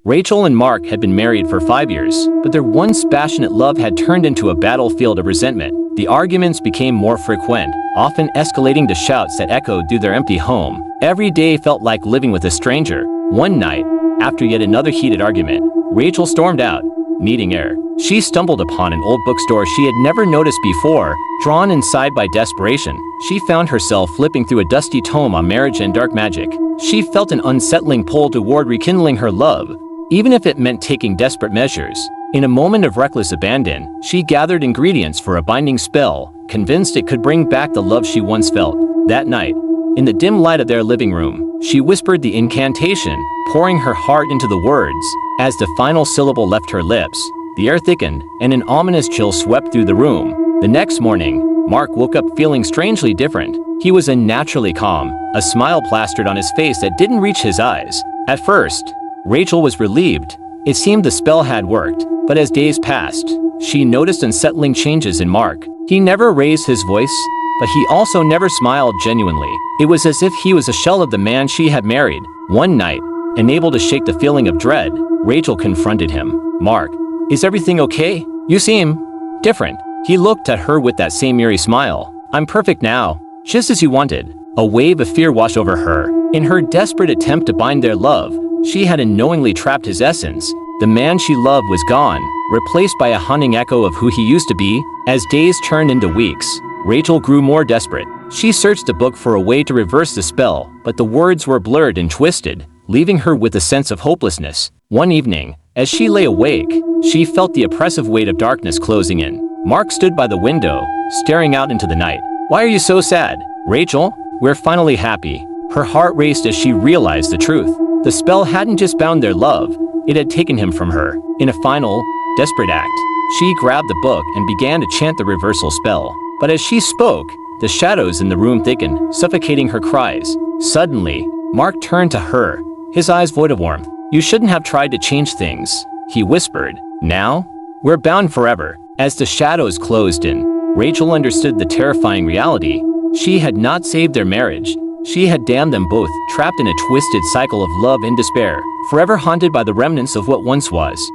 Rachel and Mark had been married for 5 years, but their once passionate love had turned into a battlefield of resentment. The arguments became more frequent, often escalating to shouts that echoed through their empty home. Every day felt like living with a stranger. One night, after yet another heated argument, Rachel stormed out, needing air. She stumbled upon an old bookstore she had never noticed before. Drawn inside by desperation, she found herself flipping through a dusty tome on marriage and dark magic. She felt an unsettling pull toward rekindling her love, even if it meant taking desperate measures. In a moment of reckless abandon, she gathered ingredients for a binding spell, convinced it could bring back the love she once felt. That night, in the dim light of their living room, she whispered the incantation, pouring her heart into the words. As the final syllable left her lips, the air thickened, and an ominous chill swept through the room. The next morning, Mark woke up feeling strangely different. He was unnaturally calm, a smile plastered on his face that didn't reach his eyes. At first, Rachel was relieved. It seemed the spell had worked, but as days passed, she noticed unsettling changes in Mark. He never raised his voice, but he also never smiled genuinely. It was as if he was a shell of the man she had married. One night, unable to shake the feeling of dread, Rachel confronted him. "Mark, is everything okay? You seem different." He looked at her with that same eerie smile. "I'm perfect now, just as you wanted." A wave of fear washed over her. In her desperate attempt to bind their love, she had unknowingly trapped his essence. The man she loved was gone, replaced by a haunting echo of who he used to be. As days turned into weeks, Rachel grew more desperate. She searched the book for a way to reverse the spell, but the words were blurred and twisted, leaving her with a sense of hopelessness. One evening, as she lay awake, she felt the oppressive weight of darkness closing in. Mark stood by the window, staring out into the night. "Why are you so sad?" "Rachel, we're finally happy." Her heart raced as she realized the truth. The spell hadn't just bound their love, it had taken him from her. In a final, desperate act, she grabbed the book and began to chant the reversal spell. But as she spoke, the shadows in the room thickened, suffocating her cries. Suddenly, Mark turned to her, his eyes void of warmth. "You shouldn't have tried to change things," he whispered. "Now, we're bound forever." As the shadows closed in, Rachel understood the terrifying reality. She had not saved their marriage. She had damned them both, trapped in a twisted cycle of love and despair, forever haunted by the remnants of what once was.